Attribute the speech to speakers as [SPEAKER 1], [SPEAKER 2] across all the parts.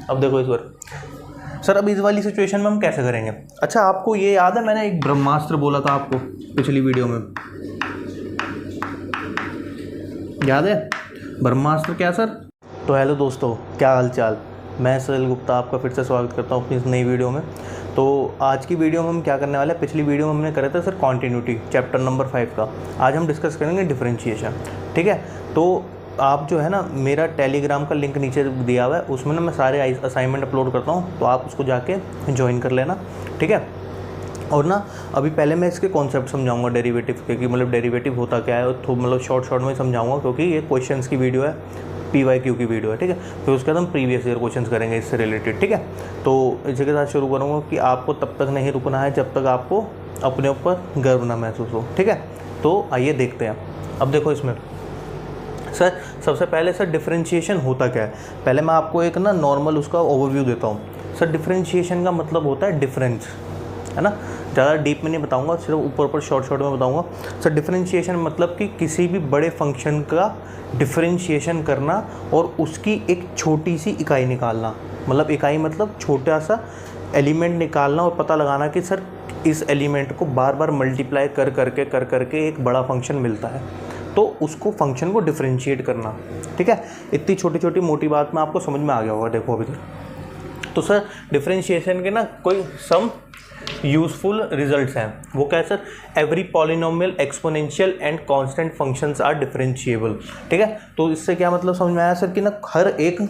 [SPEAKER 1] अब देखो इस बार सर, अब इस वाली सिचुएशन में हम कैसे करेंगे। अच्छा, आपको ये याद है मैंने एक ब्रह्मास्त्र बोला था आपको पिछली वीडियो में, याद है ब्रह्मास्त्र क्या सर। तो हेलो दोस्तों, क्या हाल चाल। मैं सलिल गुप्ता आपका फिर से स्वागत करता हूँ अपनी इस नई वीडियो में। तो आज की वीडियो में हम क्या करने वाले हैं, पिछली वीडियो में हमने करे थे सर कॉन्टिन्यूटी चैप्टर नंबर 5 का। आज हम डिस्कस करेंगे डिफरेंशिएशन। ठीक है, तो आप जो है ना, मेरा टेलीग्राम का लिंक नीचे दिया हुआ है, उसमें ना मैं सारे असाइनमेंट अपलोड करता हूँ, तो आप उसको जाके ज्वाइन कर लेना। ठीक है, और ना अभी पहले मैं इसके कॉन्सेप्ट समझाऊंगा डेरिवेटिव के, कि मतलब डेरिवेटिव होता क्या है, तो मतलब शॉर्ट में समझाऊंगा, क्योंकि ये क्वेश्चंस की वीडियो है, PYQ की वीडियो है। ठीक है, फिर उसके बाद हम प्रीवियस ईयर क्वेश्चंस करेंगे इससे रिलेटेड। ठीक है, तो इसी के साथ शुरू करूँगा कि आपको तब तक नहीं रुकना है जब तक आपको अपने ऊपर गर्व ना महसूस हो। ठीक है, तो आइए देखते हैं। अब देखो इसमें सर, सबसे पहले सर डिफरेंशिएशन होता क्या है, पहले मैं आपको एक ना नॉर्मल उसका ओवरव्यू देता हूँ। सर डिफरेंशिएशन का मतलब होता है डिफरेंस, है ना। ज़्यादा डीप में नहीं बताऊंगा, सिर्फ ऊपर शॉर्ट में बताऊंगा। सर डिफरेंशिएशन मतलब कि किसी भी बड़े फंक्शन का डिफरेंशिएशन करना और उसकी एक छोटी सी इकाई निकालना। मतलब इकाई मतलब छोटा सा एलिमेंट निकालना और पता लगाना कि सर इस एलिमेंट को बार बार मल्टीप्लाई कर करके एक बड़ा फंक्शन मिलता है, तो उसको फंक्शन को डिफरेंशिएट करना। ठीक है, इतनी छोटी छोटी मोटी बात में आपको समझ में आ गया होगा। देखो अभी तक तो सर डिफरेंशिएशन के ना कोई सम यूजफुल रिजल्ट्स हैं। वो क्या है sir, every polynomial, exponential and constant functions are differentiable. ठीक है, तो इससे क्या मतलब समझ में आया सर कि ना हर एक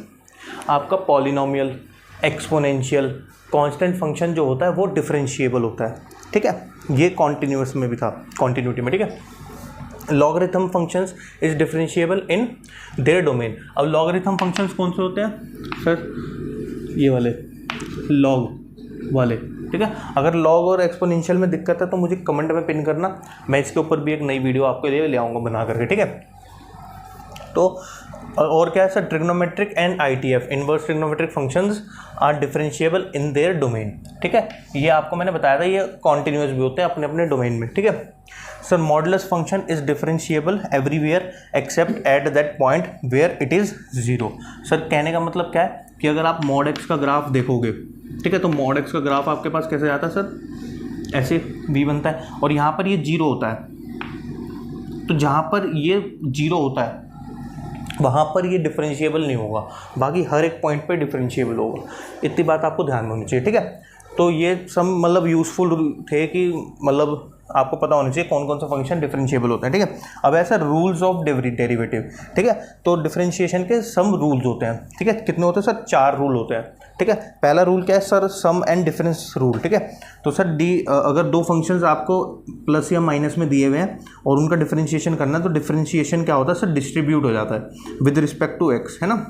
[SPEAKER 1] आपका पॉलिनोमियल, एक्सपोनेंशियल, कांस्टेंट फंक्शन जो होता है वो डिफरेंशिएबल होता है। ठीक है, ये कॉन्टिन्यूस में भी था, कॉन्टिन्यूटी में। ठीक है, logarithm functions is differentiable in their domain. अब लॉगरिथम फंक्शंस कौन से होते हैं सर, ये वाले लॉग वाले। ठीक है, अगर लॉग और एक्सपोनेंशियल में दिक्कत है तो मुझे कमेंट में पिन करना, मैं इसके ऊपर भी एक नई वीडियो आपके लिए ले आऊँगा बना करके। ठीक है, तो और क्या है sir, trigonometric and ITF, inverse trigonometric functions are differentiable in their domain. ठीक है, ये आपको मैंने बताया था, ये कॉन्टिन्यूस भी होते हैं अपने अपने डोमेन में। ठीक है sir, modulus function is differentiable everywhere except at that point where it is 0। Sir कहने का मतलब क्या है कि अगर आप मॉड एक्स का ग्राफ देखोगे, ठीक है, तो मॉड एक्स का ग्राफ आपके पास कैसे आता है सर, ऐसे v बनता है और यहाँ पर ये 0 होता है। तो जहाँ पर ये 0 होता है वहाँ पर ये डिफरेंशिएबल नहीं होगा, बाकी हर एक पॉइंट पे डिफरेंशिएबल होगा। इतनी बात आपको ध्यान में होनी चाहिए। ठीक है, तो ये सब मतलब यूज़फुल थे कि मतलब आपको पता होना चाहिए कौन कौन सा फंक्शन डिफरेंशिएबल होता है। ठीक है, अब ऐसा रूल्स ऑफ डेरिवेटिव। ठीक है, तो डिफरेंशिएशन के सम रूल्स होते हैं। ठीक है, कितने होते हैं सर, 4 रूल होते हैं। ठीक है, पहला रूल क्या है sir, sum and difference rule. ठीक है, तो सर अगर दो फंक्शंस आपको प्लस या माइनस में दिए हुए हैं और उनका डिफरेंशिएशन करना है, तो डिफरेंशिएशन क्या होता है सर, डिस्ट्रीब्यूट हो जाता है विद रिस्पेक्ट टू एक्स, है ना।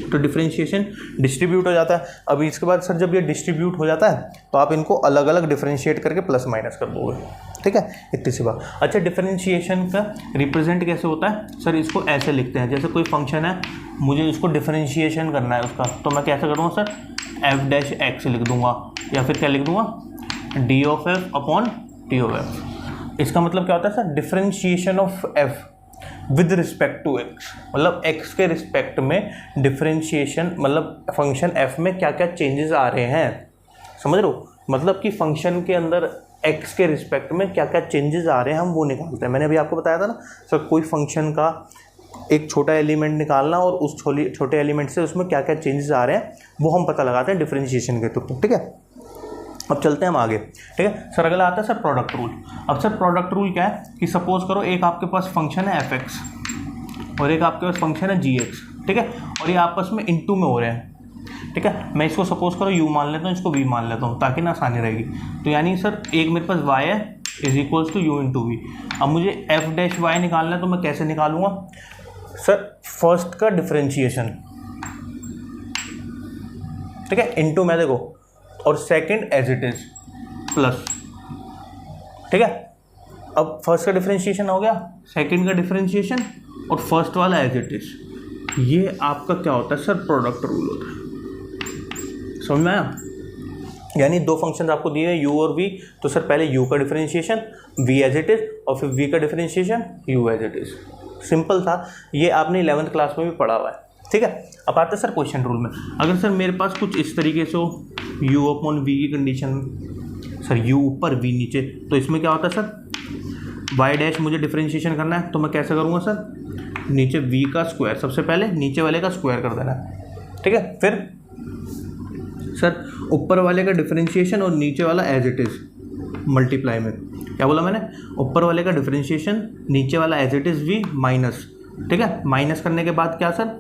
[SPEAKER 1] तो डिफरेंशिएशन डिस्ट्रीब्यूट हो जाता है। अभी इसके बाद सर जब ये डिस्ट्रीब्यूट हो जाता है तो आप इनको अलग अलग डिफरेंशिएट करके प्लस माइनस कर दोगे। ठीक है, इतनी सी बात। अच्छा, डिफरेंशिएशन का रिप्रेजेंट कैसे होता है सर, इसको ऐसे लिखते हैं, जैसे कोई फंक्शन है, मुझे इसको डिफरेंशिएशन करना है उसका, तो मैं कैसे करूँगा सर, f' लिख दूंगा, या फिर क्या लिख दूंगा, d of f upon t of f। इसका मतलब क्या होता है sir, differentiation of f with respect to x, मतलब x के रिस्पेक्ट में डिफरेंशिएशन, मतलब फंक्शन f में क्या क्या चेंजेस आ रहे हैं, समझ रहे हो। मतलब कि फंक्शन के अंदर x के रिस्पेक्ट में क्या क्या चेंजेस आ रहे हैं हम वो निकालते हैं। मैंने अभी आपको बताया था ना सर, कोई फंक्शन का एक छोटा एलिमेंट निकालना और उस छोटे एलिमेंट से उसमें क्या क्या चेंजेस आ रहे हैं वो हम पता लगाते हैं डिफरेंशिएशन के थ्रू। ठीक है, अब चलते हैं हम आगे। ठीक है सर, अगला आता है सर प्रोडक्ट रूल। अब सर प्रोडक्ट रूल क्या है कि सपोज करो एक आपके पास फंक्शन है fx और एक आपके पास फंक्शन है gx। ठीक है, और ये आपस में इनटू में हो रहे हैं। ठीक है, मैं इसको सपोज करो u मान लेता हूँ, इसको v मान लेता हूँ ताकि ना आसानी रहेगी। तो यानी सर एक मेरे पास y है is equals to u into v. अब मुझे f' y निकालना है, तो मैं कैसे निकालूंगा सर, फर्स्ट का डिफरेंशिएशन, ठीक है, इनटू में देखो, और second as it is plus. ठीक है, अब फर्स्ट का डिफरेंशिएशन हो गया, सेकंड का डिफरेंशिएशन और फर्स्ट वाला एज इट इज। ये आपका क्या होता है सर, प्रोडक्ट रूल होता है। समझ में आया, यानी दो फंक्शन आपको दिए हैं u और v, तो सर पहले u का differentiation v as it is और फिर v का differentiation u as it is. Simple था, ये आपने 11th क्लास में भी पढ़ा हुआ है। ठीक है। अब आते हैं सर क्वेश्चन रूल में। अगर सर मेरे पास कुछ इस तरीके से हो, u अपॉन वी की कंडीशन में, सर u ऊपर v नीचे, तो इसमें क्या होता है सर, y डैश मुझे डिफरेंशिएशन करना है, तो मैं कैसे करूँगा सर, नीचे v का स्क्वायर, सबसे पहले नीचे वाले का स्क्वायर कर देना है, ठीक है। फिर सर ऊपर वाले का डिफरेंशिएशन और नीचे वाला एज इट इज़ मल्टीप्लाई में, क्या बोला मैंने, ऊपर वाले का डिफरेंशिएशन, नीचे वाला as it is v minus, ठीक है। माइनस करने के बाद क्या sir,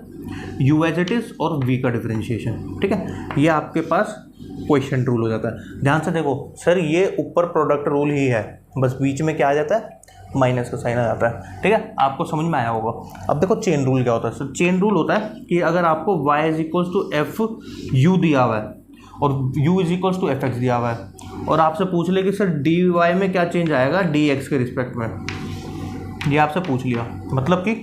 [SPEAKER 1] u as it is और v का डिफरेंशिएशन, ठीक है। ये आपके पास क्वेश्चन रूल हो जाता है। ध्यान से देखो सर, ये ऊपर प्रोडक्ट रूल ही है, बस बीच में क्या आ जाता है, माइनस का साइन आ जाता है, ठीक है। आपको समझ में आया होगा। अब देखो चेन रूल क्या होता है सर, चेन रूल होता है कि अगर आपको y is equals to F U दिया हुआ है और u is equals to F X दिया हुआ है, और आपसे पूछ ले कि सर डी वाई में क्या चेंज आएगा डी एक्स के रिस्पेक्ट में, ये आपसे पूछ लिया, मतलब कि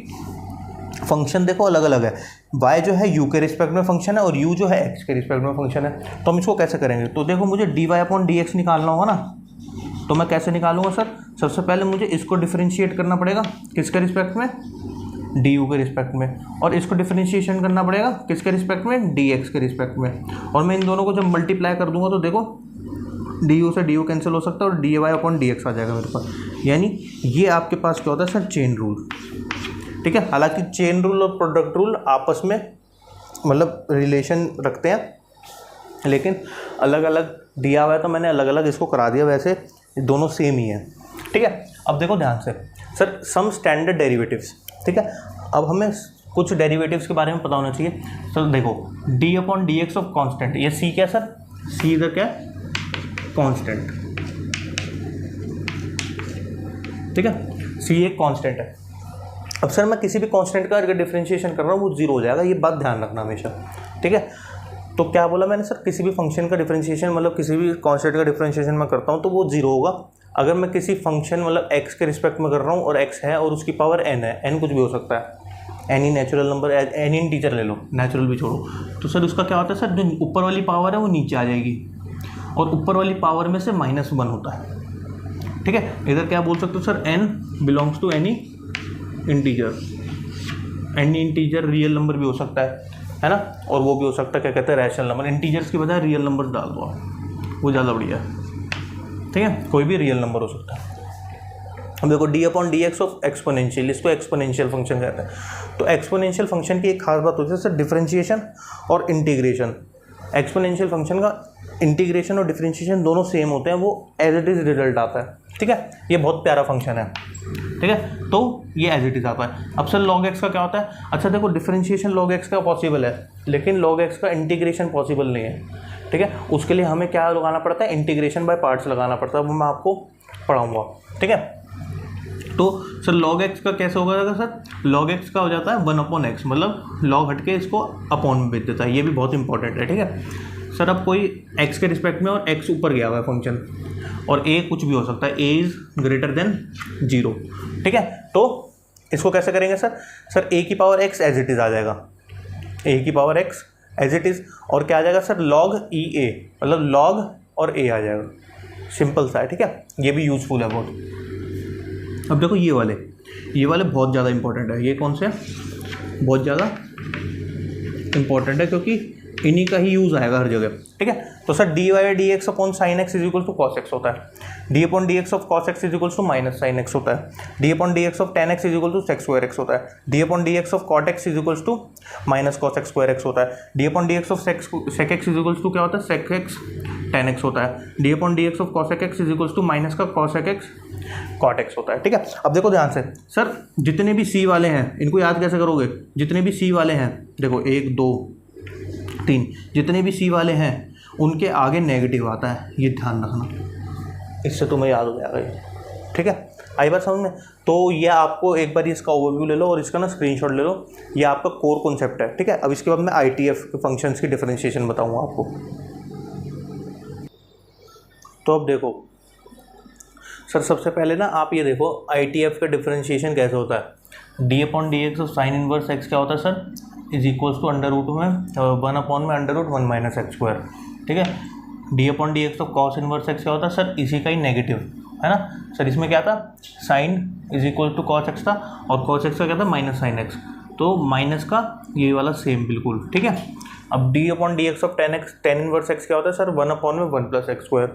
[SPEAKER 1] फंक्शन देखो अलग अलग है, y जो है u के रिस्पेक्ट में फंक्शन है और u जो है x के रिस्पेक्ट में फंक्शन है। तो हम इसको कैसे करेंगे, तो देखो मुझे D Y upon D X निकालना होगा ना, तो मैं कैसे निकालूंगा सर, सबसे पहले मुझे इसको डिफरेंशिएट करना पड़ेगा किसके रिस्पेक्ट में, डी यू के रिस्पेक्ट में, और इसको डिफरेंशिएशन करना पड़ेगा किसके रिस्पेक्ट में, डी एक्स के रिस्पेक्ट में। और मैं इन दोनों को जब मल्टीप्लाई कर दूंगा तो देखो डी यू से डी यू कैंसिल हो सकता है और d Y upon D x आ जाएगा मेरे पास। यानी ये आपके पास क्या होता है सर, चेन रूल, ठीक है। हालांकि चेन रूल और प्रोडक्ट रूल आपस में मतलब रिलेशन रखते हैं, लेकिन अलग अलग दिया हुआ है तो मैंने अलग अलग इसको करा दिया, वैसे दोनों सेम ही है, ठीक है। अब देखो ध्यान से सर, सम स्टैंडर्ड डेरिवेटिव्स, ठीक है। अब हमें कुछ डेरिवेटिव्स के बारे में पता होना चाहिए। सर देखो D upon D X of constant, ये सी क्या सर, सी इधर क्या है, कॉन्स्टेंट, ठीक है, सी एक कॉन्स्टेंट है। अब सर मैं किसी भी कांस्टेंट का अगर डिफरेंशिएशन कर रहा हूँ वो जीरो हो जाएगा, ये बात ध्यान रखना हमेशा, ठीक है। तो क्या बोला मैंने सर, किसी भी फंक्शन का डिफरेंशिएशन मतलब किसी भी कांस्टेंट का डिफरेंशिएशन मैं करता हूँ तो वो जीरो होगा। अगर मैं किसी फंक्शन मतलब x के रिस्पेक्ट में कर रहा हूँ और x है और उसकी पावर n है, n कुछ भी हो सकता है, any natural number, any integer ले लो, नेचुरल भी छोड़ो, तो सर उसका क्या होता है सर, जो ऊपर वाली पावर है वो नीचे आ जाएगी और ऊपर वाली पावर में से -1 होता है, ठीक है। इधर क्या बोल सकते हो sir, n belongs to any integer, any integer real number भी हो सकता है ना, और वो भी हो सकता है क्या कहते हैं, रैशनल नंबर। इंटीजर्स की बजाय रियल नंबर डाल दो आप, वो ज़्यादा बढ़िया है, ठीक है, कोई भी रियल नंबर हो सकता है। अब देखो D upon D X of exponential, इसको एक्सपोनेंशियल फंक्शन कहते हैं। तो एक्सपोनेंशियल फंक्शन की एक खास बात होती है सर, डिफरेंशिएशन और इंटीग्रेशन। एक्सपोनेंशियल फंक्शन का इंटीग्रेशन और डिफरेंशिएशन दोनों सेम होते हैं, वो एज इट इज़ रिजल्ट आता है, ठीक है। ये बहुत प्यारा फंक्शन है, ठीक है, तो ये एज इट इज़ आता है। अब सर log x का क्या होता है, अच्छा देखो डिफरेंशिएशन log x का पॉसिबल है, लेकिन log x का इंटीग्रेशन पॉसिबल नहीं है, ठीक है। उसके लिए हमें क्या लगाना पड़ता है, इंटीग्रेशन बाय पार्ट्स लगाना पड़ता है, वो मैं आपको पढ़ाऊँगा, ठीक है। तो सर log x का कैसे होगा सर, log x का हो जाता है 1/x, मतलब log हट के इसको अपॉन में भेज देता है, ये भी बहुत इंपॉर्टेंट है, ठीक है। सर अब कोई x के रिस्पेक्ट में और x ऊपर गया हुआ है फंक्शन, और a कुछ भी हो सकता है, a इज़ ग्रेटर देन 0, ठीक है। तो इसको कैसे करेंगे सर, सर a की power x as it is आ जाएगा, a की power x as it is, और क्या आ जाएगा सर, log e a, मतलब log और a आ जाएगा, सिंपल सा है, ठीक है। ये भी यूजफुल है बहुत। अब देखो ये वाले बहुत ज़्यादा इंपॉर्टेंट है, ये कौन से हैं, बहुत ज़्यादा इंपॉर्टेंट है क्योंकि इन्हीं का ही यूज़ आएगा हर जगह, ठीक है। तो sir D Y D X upon sine X is equal to cos X होता है, D upon D X of cos X is equal to minus sine X होता है, D upon D X of tan X is equal to sec square X होता है, D upon D X of cot X is equal to minus cos x square X होता है, D upon D X of sec X is equal to क्या होता है, sec X tan X होता है, D upon D X of cos X is equal to minus का cos X cot X होता है, ठीक है। अब देखो ध्यान से सर, जितने भी सी वाले हैं इनको याद कैसे करोगे, जितने भी सी वाले हैं, देखो 1 2 3, जितने भी सी वाले हैं उनके आगे नेगेटिव आता है, ये ध्यान रखना, इससे तुम्हें याद हो जाएगा ये, ठीक है। आई बात समझ में, तो ये आपको एक बार इसका ओवरव्यू ले लो और इसका ना स्क्रीनशॉट ले लो, ये आपका कोर कॉन्सेप्ट है, ठीक है। अब इसके बाद मैं ITF के फंक्शंस की डिफरेंशिएशन बताऊंगा आपको। तो अब देखो सर, सबसे पहले ना आप ये देखो ITF का डिफरेंशिएशन कैसे होता है, D upon D X of sine inverse X क्या होता है sir, is equals to under root में 1 अपॉन में under root 1 minus x square, ठीक है। D upon D X of cos inverse X क्या होता है सर, इसी का ही नेगेटिव है ना सर, इसमें क्या था, sine is equal to cos X था और कॉस एक्स का क्या था, माइनस साइन एक्स, तो माइनस का ये वाला सेम बिल्कुल, ठीक है। अब D upon D X of tan inverse X क्या होता है sir, 1/1 + x²।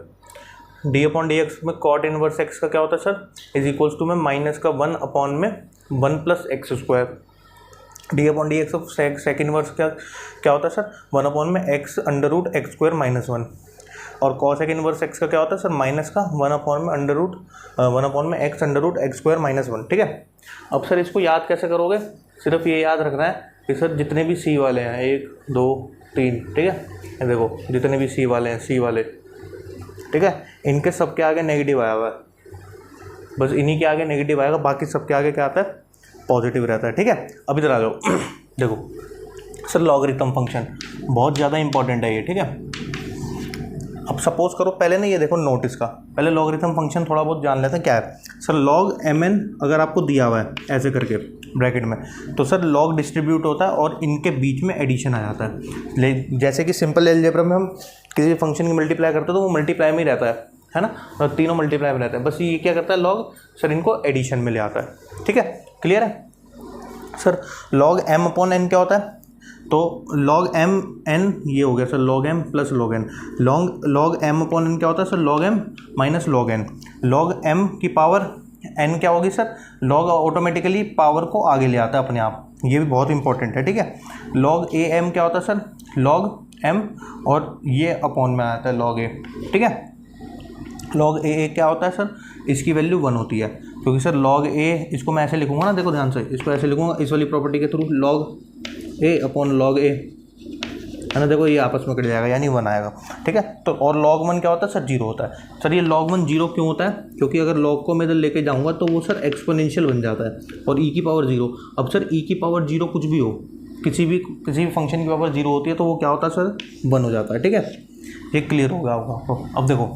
[SPEAKER 1] D upon D X में कॉट इनवर्स एक्स का क्या होता है सर, इज इक्वल्स टू में माइनस का 1/1 + x²। D upon D X of sec inverse क्या होता है सर, 1/x √x² - 1। और कॉसेक इनवर्स एक्स का क्या होता है सर, माइनस का 1/x √x² - 1, ठीक है। अब सर इसको याद कैसे करोगे, सिर्फ ये याद रखना है कि सर जितने भी सी वाले हैं 1 2 3, ठीक है, ये देखो जितने भी सी वाले हैं, सी वाले, ठीक है, इनके सबके आगे नेगेटिव आया हुआ है, बस इन्हीं के आगे नेगेटिव आएगा, बाकी सबके आगे क्या आता है, पॉजिटिव रहता है, ठीक है। अब इधर आ जाओ देखो सर लॉगरिथम फंक्शन बहुत ज़्यादा इंपॉर्टेंट है ये, ठीक है। अब सपोज करो पहले ना ये देखो नोट इसका, पहले लॉगरिथम फंक्शन थोड़ा बहुत जान लेते हैं क्या है। सर लॉग mn अगर आपको दिया हुआ है ऐसे करके ब्रैकेट में, तो सर लॉग डिस्ट्रीब्यूट होता है और इनके बीच में एडिशन आ जाता है। जैसे कि सिंपल अलजेब्रा में हम किसी फंक्शन की मल्टीप्लाई करते हैं तो वो मल्टीप्लाई में ही रहता है ना, और तीनों मल्टीप्लाई में रहते हैं, बस ये क्या करता है लॉग, सर इनको एडिशन में ले आता है, ठीक है, क्लियर है। Sir log m upon n क्या होता है, तो log m n ये हो गया sir log m + log n। log m upon n क्या होता है sir, log m - log n। log m की पावर n क्या होगी सर, log ऑटोमेटिकली पावर को आगे ले आता है अपने आप, ये भी बहुत इंपॉर्टेंट है, ठीक है। log a m क्या होता है सर, log m, और ये अपॉन में आता है log a, ठीक है। log a क्या होता है सर, इसकी वैल्यू 1 होती है, क्योंकि सर log a इसको मैं ऐसे लिखूंगा ना, देखो ध्यान से, इसको ऐसे लिखूंगा इस वाली प्रॉपर्टी के through, log a upon log a, है ना, देखो ये आपस में कट जाएगा यानी 1 आएगा, ठीक है। तो और log 1 क्या होता है सर, 0 होता है। सर ये log 1 0 क्यों होता है, क्योंकि अगर log को मैं इधर लेके जाऊंगा तो वो सर एक्सपोनेंशियल बन जाता है, और e की पावर 0। अब सर e की पावर 0 कुछ भी हो, किसी भी फंक्शन की पावर 0 होती है तो वो क्या होता है सर, 1 हो जाता है, ठीक है। ये क्लियर होगा आपको। अब देखो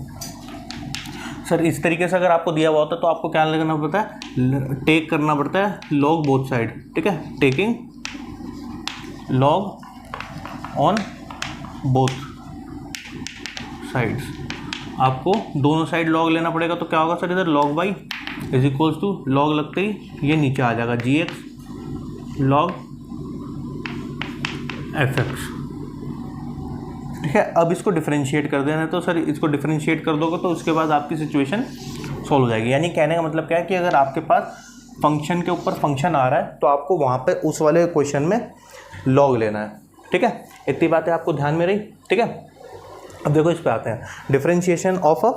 [SPEAKER 1] सर इस तरीके से अगर आपको दिया हुआ होता है तो आपको क्या करना पड़ता है, टेक करना पड़ता है log बोथ साइड, ठीक है, taking log on both sides, आपको दोनों साइड log लेना पड़ेगा, तो क्या होगा सर, इधर log y is equals to log लगते ही ये नीचे आ जाएगा gx log fx, ठीक है। अब इसको डिफरेंशिएट कर देना है, तो सर इसको डिफरेंशिएट कर दोगे तो उसके बाद आपकी सिचुएशन सॉल्व हो जाएगी। यानी कहने का मतलब क्या है कि अगर आपके पास फंक्शन के ऊपर फंक्शन आ रहा है तो आपको वहाँ पे उस वाले क्वेश्चन में log लेना है, ठीक है। इतनी बातें आपको ध्यान में रही, ठीक है। अब देखो इस पे आते हैं, differentiation of a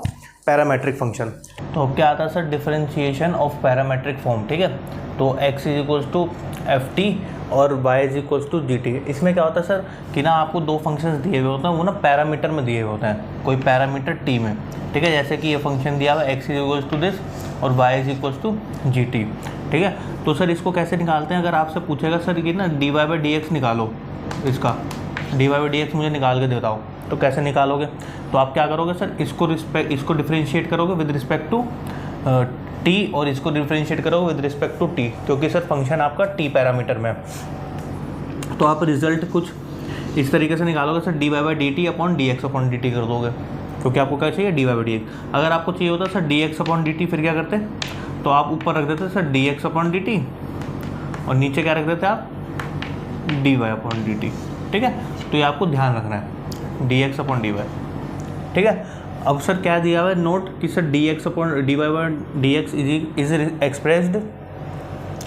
[SPEAKER 1] parametric function. तो अब क्या आता है sir, differentiation of parametric form, ठीक है। तो x is equals to ft और y is equals to gt। इसमें क्या होता है सर कि ना आपको दो फंक्शंस दिए हुए होते हैं, वो ना पैरामीटर में दिए हुए होते हैं, कोई पैरामीटर t में, ठीक है। जैसे कि ये फंक्शन दिया हुआ है x is equals to this और y is equals to gt, ठीक है। तो सर इसको कैसे निकालते हैं, अगर आपसे पूछेगा सर कि ना dy/dx निकालो, इसका dy/dx मुझे निकाल के देता हो, तो कैसे निकालोगे, तो आप क्या करोगे सर, इसको डिफरेंशिएट करोगे विद रिस्पेक्ट टू t और इसको डिफरेंशिएट करोगे विद रिस्पेक्ट टू t, क्योंकि सर फंक्शन आपका t पैरामीटर में है। तो आप रिजल्ट कुछ इस तरीके से निकालोगे सर, dy/dt अपॉन dx/dt कर दोगे, क्योंकि आपको क्या चाहिए, dy/dx। अगर आपको चाहिए होता सर dx/dt, फिर क्या करते, तो आप ऊपर रख देते सर dx/dt और नीचे क्या रख देते आप, dy/dt, ठीक है। तो ये आपको ध्यान रखना है, dx/dy, ठीक है। अब सर क्या दिया हुआ है नोट कि sir dy/dx is expressed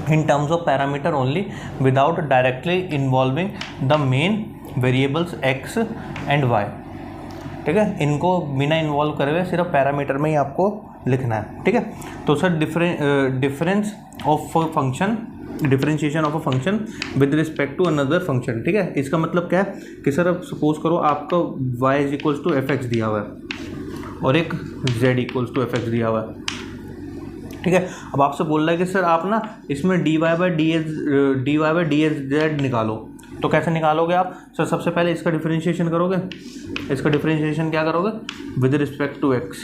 [SPEAKER 1] in terms of parameter only without directly involving the main variables x and y, ठीक है। इनको बिना इन्वॉल्व करे हुए सिर्फ पैरामीटर में ही आपको लिखना है, ठीक है। तो sir difference of function, differentiation of a function with respect to another function, ठीक है। इसका मतलब क्या है कि सर अब सपोज करो आपका y is equals to fx दिया हुआ है और एक z इक्वल्स टू fx दिया हुआ है, ठीक है। अब आपसे बोल रहा है कि सर आप ना इसमें dy/dz निकालो, तो कैसे निकालोगे आप सर, सबसे पहले इसका डिफरेंशिएशन करोगे, इसका डिफरेंशिएशन क्या करोगे, विद रिस्पेक्ट टू x,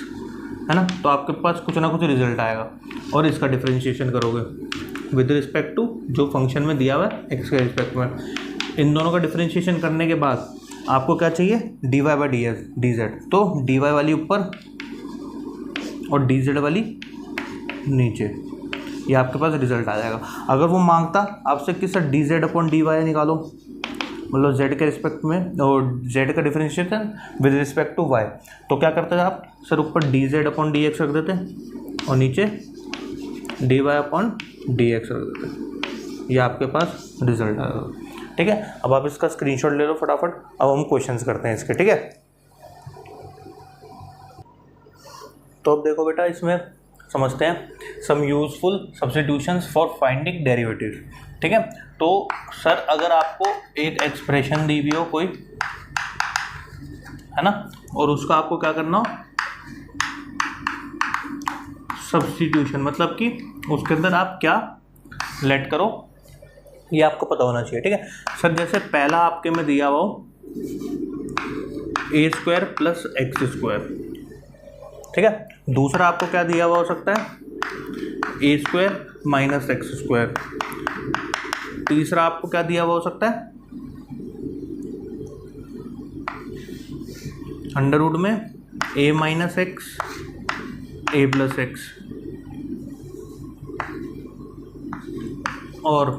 [SPEAKER 1] है ना, तो आपके पास कुछ ना कुछ रिजल्ट आएगा, और इसका डिफरेंशिएशन करोगे विद रिस्पेक्ट टू जो फंक्शन में दिया हुआ है x के रिस्पेक्ट में। इन दोनों का डिफरेंशिएशन करने के बाद आपको क्या चाहिए, dy/dz, तो dy वाली ऊपर और dz वाली नीचे, ये आपके पास रिजल्ट आ जाएगा। अगर वो मांगता आपसे कि sir d z upon d y निकालो, मतलब जेड के रिस्पेक्ट में और जेड का differentiation with respect to y, तो क्या करते थे आप, सर ऊपर d z upon D x रख देते और नीचे d Y upon D x रख देते, ये आपके पास रिजल्ट आएगा। ठीक है, अब आप इसका स्क्रीनशॉट ले लो फटाफट। अब हम क्वेश्चंस करते हैं इसके। ठीक है, तो अब देखो बेटा, इसमें समझते हैं some useful substitutions for finding derivative. ठीक है, तो सर अगर आपको एक एक्सप्रेशन दी हुई हो कोई, है ना, और उसका आपको क्या करना हो, सब्स्टिट्यूशन, मतलब कि उसके अंदर आप क्या लेट करो, ये आपको पता होना चाहिए। ठीक है सर, जैसे पहला आपके में दिया हुआ ए स्क्वायर प्लस एक्स स्क्वायर, ठीक है, दूसरा आपको क्या दिया हुआ हो सकता है, ए स्क्वायर माइनस एक्स स्क्वायर, तीसरा आपको क्या दिया हुआ हो सकता है, अंडर रूट में ए माइनस एक्स ए प्लस एक्स, और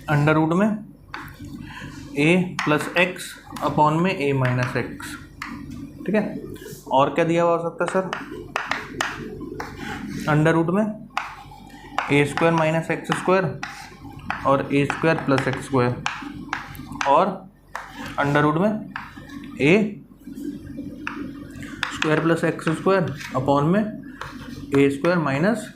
[SPEAKER 1] अंडर रूट में ए प्लस एक्स अपॉन में ए माइनस एक्स। ठीक है, और क्या दिया हुआ हो सकता है सर, अंडर रूट में a square minus x square और a square plus x square, और अंडर रूट में a square plus x square upon में a square minus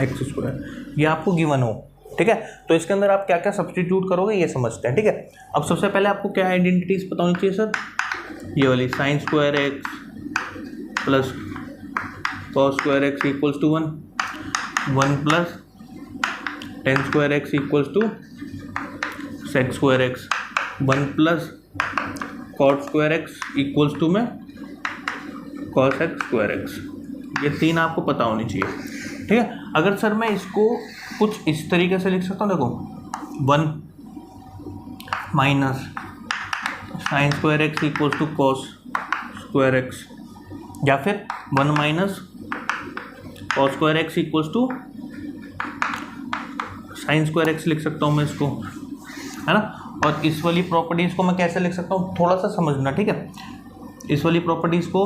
[SPEAKER 1] x square, ये आपको गिवन हो। ठीक है, तो इसके अंदर आप क्या क्या सब्स्टिट्यूट करोगे ये समझते हैं। ठीक है, अब सबसे पहले आपको क्या आइडेंटिटीज पता होनी चाहिए सर, ये वाली sine square x plus cos square x equals to 1, 1 plus tan square x equals to sec square x, 1 plus cot square x equals to में कॉस एक्स स्क्वायर एक्स, ये तीन आपको पता होनी चाहिए। ठीक है, अगर सर मैं इसको कुछ इस तरीके से लिख सकता हूँ, देखो 1 minus sine square x equals to cos square x, या फिर 1 minus cos square x equals to sine square x लिख सकता हूँ मैं इसको, है ना। और इस वाली प्रॉपर्टीज़ को मैं कैसे लिख सकता हूँ, थोड़ा सा समझना। ठीक है, इस वाली प्रॉपर्टीज़ को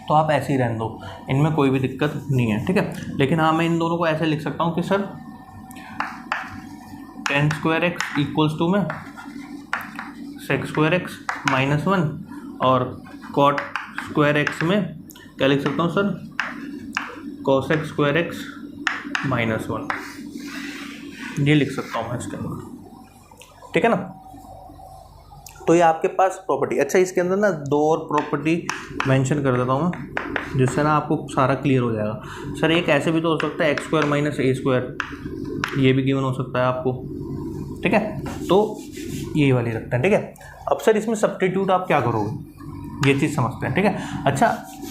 [SPEAKER 1] तो आप ऐसे ही रहने दो, इनमें कोई भी दिक्कत नहीं है। ठीक है, लेकिन हाँ मैं इन दोनों को ऐसे लिख सकता हूँ कि sir tan square x equals to में सेक स्क्वायर एक्स माइनस 1, और कॉट स्क्वायर एक्स में क्या लिख सकता हूँ sir, cos x square x minus 1, ये लिख सकता हूँ मैं इसके अंदर। ठीक है ना, तो ये आपके पास प्रॉपर्टी। अच्छा, इसके अंदर ना दो और प्रॉपर्टी मेंशन कर देता हूँ मैं, जिससे ना आपको सारा क्लियर हो जाएगा। सर एक ऐसे भी तो हो सकता है एक्स स्क्वायर माइनस ए स्क्वायर, ये भी गिवन हो सकता है आपको। ठीक है, तो यही वाली रखते हैं। ठीक है, अब सर इसमें सब्स्टिट्यूट आप क्या करोगे, ये चीज़ समझते हैं। ठीक है, अच्छा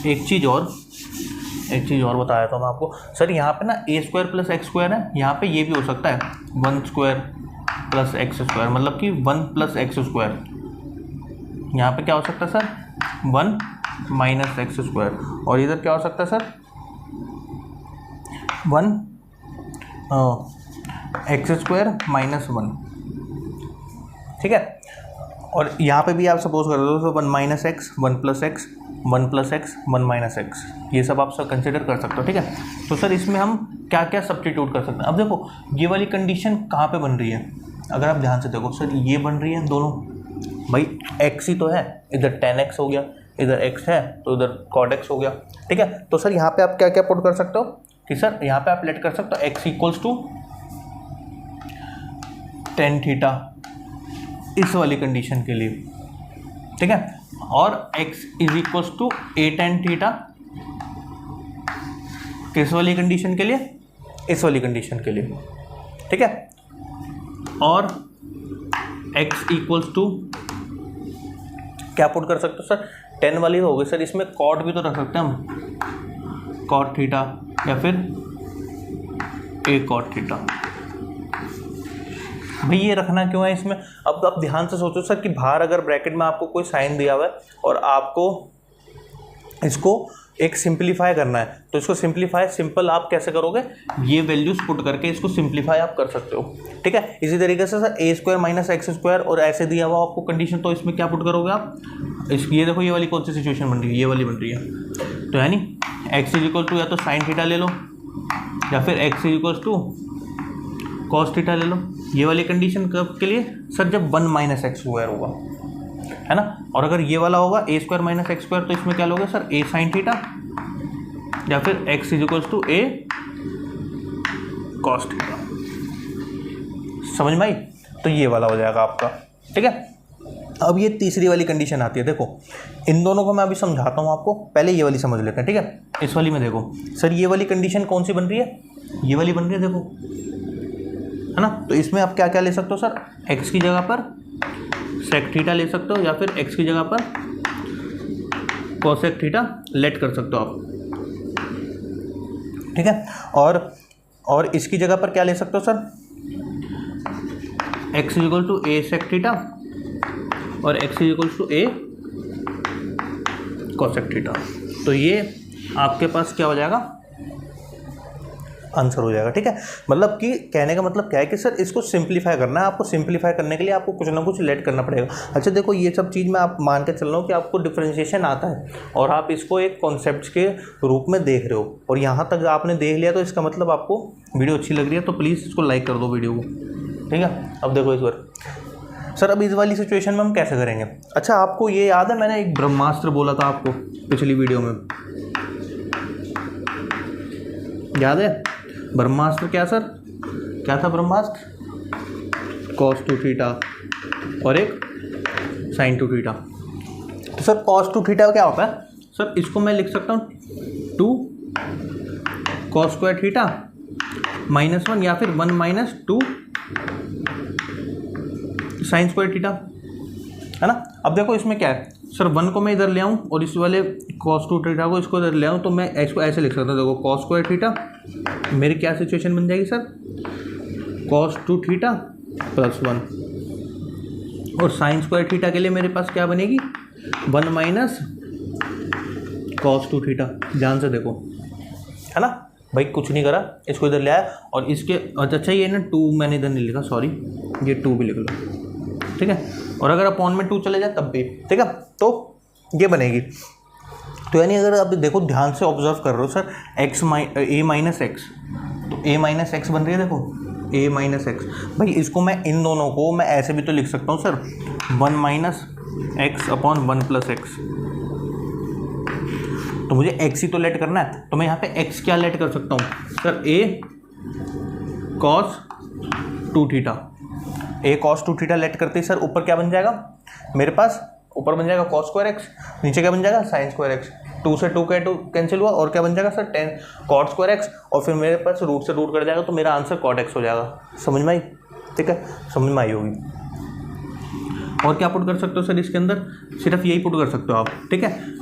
[SPEAKER 1] एक चीज़ और बताया था मैं आपको, सर यहाँ पे ना ए स्क्वायर प्लस एक्स स्क्वायर है, यहाँ पे ये भी हो सकता है 1 स्क्वायर प्लस एक्स स्क्वायर, मतलब कि 1 प्लस एक्स स्क्वायर। यहाँ पे क्या हो सकता है सर, 1 माइनस एक्स स्क्वायर, और इधर क्या हो सकता है सर, 1 एक्स स्क्वायर माइनस 1। ठीक है, और यहाँ पे भी आप सपोज कर दो तो 1 minus x, 1 plus x, 1 plus x, 1 minus x, ये सब आप सब कंसिडर कर सकते हो। ठीक है, तो सर इसमें हम क्या क्या सब्स्टिट्यूट कर सकते हैं। अब देखो ये वाली कंडीशन कहाँ पे बन रही है, अगर आप ध्यान से देखो सर, ये बन रही है दोनों, भाई x ही तो है, इधर tan x हो गया, इधर x है तो इधर cot x हो गया। ठीक है, तो सर यहाँ पे आप क्या क्या पुट कर सकते हो कि सर यहाँ पे आप लेट कर सकते हो x equals to tan theta इस वाली कंडीशन के लिए। ठीक है, और x is equals to a tan theta किस वाली कंडीशन के लिए, इस वाली कंडीशन के लिए। ठीक है, और x इक्वल्स टू क्या पुट कर सकते हो सर, 10 वाली हो गई। सर इसमें कॉट भी तो रख सकते हैं हम, कॉट थीटा या फिर ए कॉट थीटा। भाई ये रखना क्यों है इसमें, अब आप ध्यान से सोचो सर कि बाहर अगर ब्रैकेट में आपको कोई साइन दिया हुआ है और आपको इसको एक सिंप्लीफाई करना है, तो इसको सिंप्लीफाई सिंपल आप कैसे करोगे, ये वैल्यूज पुट करके इसको सिंप्लीफाई आप कर सकते हो, ठीक है। इसी तरीके से सर ए स्क्वायर माइनस एक्स स्क्वायर और ऐसे दिया हुआ आपको कंडीशन, तो इसमें क्या पुट करोगे आप, ये देखो ये वाली कौन सी सिचुएशन बन रही है, ये वाली बन रही है, तो यानी एक्स इज इक्वल टू या तो साइन थीटा ले लो या फिर x is equal to cos theta ले लो। ये वाली कंडीशन कब के लिए सर, जब 1 माइनस एक्स स्क्वायर होगा, है ना। और अगर ये वाला होगा ए स्क्वायर माइनस एक्स स्क्वायर, तो इसमें क्या लोगे सर, ए साइन थीटा या फिर x is equal to a cos theta. समझ में आई, तो ये वाला हो जाएगा आपका, ठीक है। अब ये तीसरी वाली कंडीशन आती है, देखो इन दोनों को मैं अभी समझाता हूँ आपको, पहले ये वाली समझ लेते हैं, ठीक है। इस वाली में देखो सर, ये वाली कंडीशन कौन सी बन रही है, ये वाली बन रही है, देखो, है ना। तो इसमें आप क्या क्या ले सकते हो सर, एक्स की जगह पर सेक थीटा ले सकते हो या फिर एक्स की जगह पर कोसेक थीटा लेट कर सकते हो आप, ठीक है। और इसकी जगह पर क्या ले सकते हो sir, x is equal to a sec theta और x is equal to a cosec theta. तो ये आपके पास क्या हो जाएगा, आंसर हो जाएगा, ठीक है। मतलब कि कहने का मतलब क्या है कि सर इसको सिंप्लीफाई करना है, आपको सिंप्लीफाई करने के लिए आपको कुछ ना कुछ लेट करना पड़ेगा। अच्छा देखो, ये सब चीज़ मैं आप मान के चल रहा हूँ कि आपको डिफरेंशिएशन आता है और आप इसको एक कॉन्सेप्ट के रूप में देख रहे हो, और यहाँ तक आपने देख लिया, तो इसका मतलब आपको वीडियो अच्छी लग रही है, तो प्लीज़ इसको लाइक कर दो वीडियो को, ठीक है। अब देखो इस बार सर, अब इस वाली सिचुएशन में हम कैसे करेंगे। अच्छा आपको ये याद है, मैंने एक ब्रह्मास्त्र बोला था आपको पिछली वीडियो में, याद है ब्रह्मास्त्र क्या सर, क्या था ब्रह्मास्त्र, cos 2 थीटा और एक sin 2 थीटा। तो सर cos 2 थीटा क्या होता है सर, इसको मैं लिख सकता हूँ 2 cos स्क्वायर थीटा -1 या फिर 1 माइनस 2 sin स्क्वायर थीटा, है ना। अब देखो इसमें क्या है सर, 1 को मैं इधर ले आऊँ और इस वाले cos 2 थीटा को इसको इधर ले आऊँ, तो मैं इसको ऐसे लिख सकता हूँ, देखो cos स्क्वायर थीटा, मेरी क्या सिचुएशन बन जाएगी सर, cos 2 थीटा +1, और sin स्क्वायर थीटा के लिए मेरे पास क्या बनेगी, 1 माइनस cos 2 थीटा। ध्यान से देखो, है ना भाई, कुछ नहीं करा, इसको इधर ले आया और इसके अच्छा ये ना 2 मैंने इधर नहीं लिखा, सॉरी, ये 2 भी लिख लो, ठीक है। और अगर अपॉन में 2 चले जाए तब भी, ठीक है, तो ये बनेगी। तो यानी अगर आप देखो ध्यान से ऑब्जर्व कर रहे हो सर, ए माइनस एक्स, तो ए माइनस एक्स बन रही है, देखो ए माइनस एक्स। भाई इसको मैं इन दोनों को मैं ऐसे भी तो लिख सकता हूँ sir, 1 minus x upon 1 plus x. तो मुझे एक्स ही तो लेट करना है, तो मैं यहाँ पे एक्स क्या लेट कर सकता हूँ सर, ए कॉस 2 थीटा, ए कॉस 2 थीटा लेट करते ही सर ऊपर क्या बन जाएगा मेरे पास, ऊपर बन जाएगा cos स्क्वायर एक्स, नीचे क्या बन जाएगा sin स्क्वायर एक्स, 2 से 2 कैंसिल हुआ और क्या बन जाएगा सर 10 cot स्क्वायर एक्स, और फिर मेरे पास रूट से रूट कट जाएगा, तो मेरा आंसर cot एक्स हो जाएगा। समझ में आई, ठीक है, समझ में आई होगी। और क्या पुट कर सकते हो सर इसके अंदर, सिर्फ यही पुट कर सकते हो आप, ठीक है।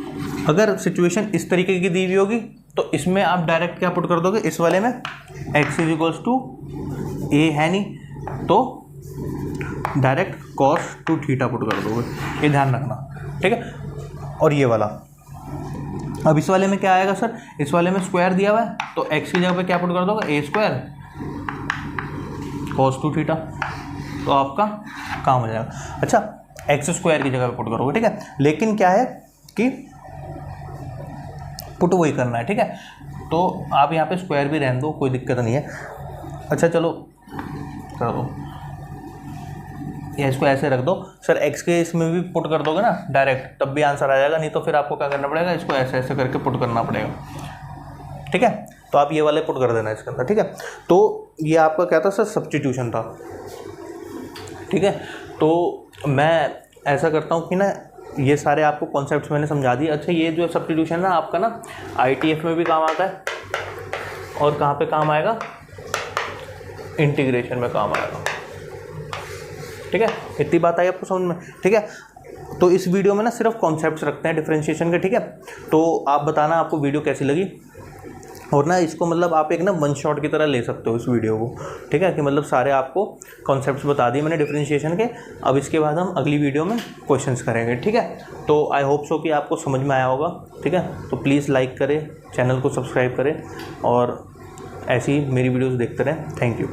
[SPEAKER 1] अगर सिचुएशन इस तरीके की दी हुई होगी तो इसमें आप डायरेक्ट क्या पुट कर दोगे, इस वाले में x इज इक्वल्स टू ए है नहीं, तो डायरेक्ट cos 2 थीटा पुट कर दोगे, ये ध्यान रखना, ठीक है। और ये वाला, अब इस वाले में क्या आएगा सर, इस वाले में स्क्वायर दिया हुआ है, तो x की जगह पे क्या पुट कर दोगे, ए स्क्वायर cos 2 थीटा, तो आपका काम हो जाएगा। अच्छा एक्स स्क्वायर की जगह पे पुट करोगे, ठीक है, लेकिन क्या है कि पुट वही करना है, ठीक है। तो आप यहाँ पे स्क्वायर भी रहने दो, कोई दिक्कत नहीं है। अच्छा चलो कर दो, या इसको ऐसे रख दो सर, एक्स के इसमें भी पुट कर दोगे ना डायरेक्ट, तब भी आंसर आ जाएगा, नहीं तो फिर आपको क्या करना पड़ेगा, इसको ऐसे ऐसे करके पुट करना पड़ेगा, ठीक है। तो आप ये वाले पुट कर देना इसके अंदर, ठीक है। तो ये आपका क्या था सर, सब्स्टिट्यूशन था, ठीक है। तो मैं ऐसा करता हूँ कि ना ये सारे आपको कॉन्सेप्ट्स मैंने समझा दिए। अच्छा ये जो सब्स्टिट्यूशन ना आपका ना ITF में भी काम आता है, और कहाँ पे काम आएगा, इंटीग्रेशन में काम आएगा, ठीक है। इतनी बात आई आपको समझ में, ठीक है। तो इस वीडियो में ना सिर्फ कॉन्सेप्ट्स रखते हैं डिफरेंशिएशन के, ठीक है। तो आप बताना आपको वीडियो कैसी लगी, और ना इसको मतलब आप एक ना वन शॉट की तरह ले सकते हो इस वीडियो को, ठीक है, कि मतलब सारे आपको कॉन्सेप्ट्स बता दिए मैंने डिफरेंशिएशन के। अब इसके बाद हम अगली वीडियो में क्वेश्चंस करेंगे, ठीक है। तो आई होप सो कि आपको समझ में आया होगा, ठीक है। तो प्लीज़ लाइक करें, चैनल को सब्सक्राइब करें और ऐसी मेरी वीडियोज़ देखते रहें। Thank you.